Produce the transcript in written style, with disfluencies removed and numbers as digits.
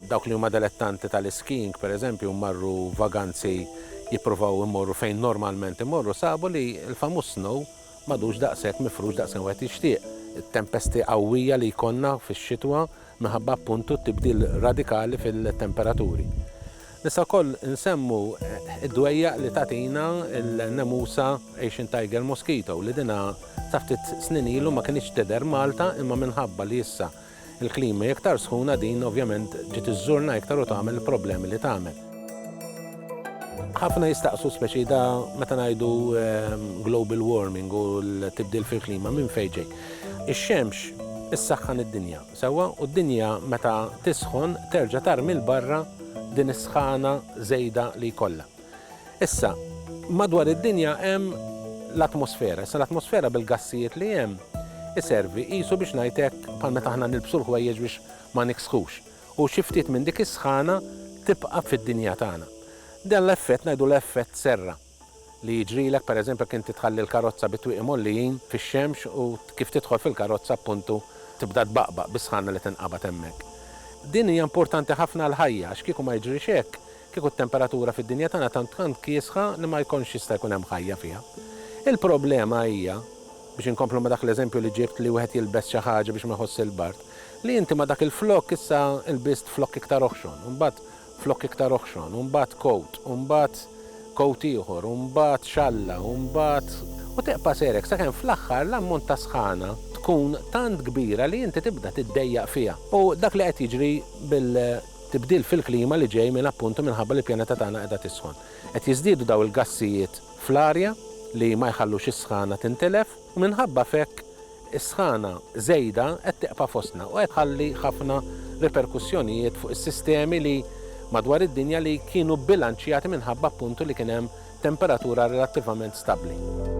dawk li huma dilettanti tal-skiing, pereżempju, marru vaganzi jippruvaw immorru fejn normalment immorru, sabu li l-famus snow madux daqshekk mifrux daqshekk wieħed jixtieq. Tempesti qawwija li jkollna fix-xitwa minħabba appuntu tibdil radikali fil-temperaturi. Nisa wkoll nsemmu id-dwejjaq li tagħtina l-nemusa Asian Tiger Mosquito li dina ta' ftit snin ilu ma kienx tidher Malta imma minħabba li issa il-klima iktar sħuna din ovvjament ġiet iżżurna iktar u tagħmel il-problemi li tagħmel. Ħafna jistaqsu speċi da meta ngħidu global warming u l-tibdil fil-klima minn fejn ġej. Ix-xemx issaħħan id-dinja sewwa u d-dinja meta tisħon terġa' tarmi l-barra din is-sħana żejda li jkollha. Issa madwar id-dinja hemm l-atmosfera. Issa l-atmosfera bil-gassijiet li hemm iservi qisu biex ngħidlek bħal meta aħna nilbsu l-ħwejjeġ biex ma niksħux. U xi ftit minn dik is-sħana tibqa' fid-dinja tagħna. Dan l-effett ngħidu l-effett serra li jiġrilek pereżempju kien titħalli l-karozza bitwieq mollin fix-xemx u kif tidħol fil-karozza appuntu tibda tbaqbaq bis-sħana li tinqabad hemmhekk. Din hija importanti ħafna l-ħajja għax kieku ma jiġrix hekk, kieku t-temperatura fid-dinja tagħna tant kiesħa li ma jkunx jista' jkun hemm ħajja fiha. Il-problema hija biex inkomplu ma dak l-eżempju li ġibt li wieħed jilbes xi ħaġa biex ma jħoss il-bart, li inti ma dak il-flokk issa ilbist flokk iktar oħxon, u mbagħad flokk iktar oħxon, u mbagħad coat, u mbagħad coat ieħor, u mbagħad xalla, u mbagħad u teqpa' serek sakemm fl-aħħar l-ammont ta' sħana tkun tant kbira li inti tibda tiddejjaq fiha. U dak li qed jiġri bil-tibdil fil-klima li ġej minn appuntu minħabba li l-pjaneta tagħna qiegħda tisħon. Qed jiżdiedu daw il-gassijiet fl-arja li ma jħallux is-sħana tintelef u minħabba fekk is-sħana żejda qed teqpa' fostna u qed tħalli ħafna riperkussjonijiet fuq is-sistemi li madwar id-dinja li kienu bilanċjati minħabba appuntu li kien hemm temperatura relattivament stabbli.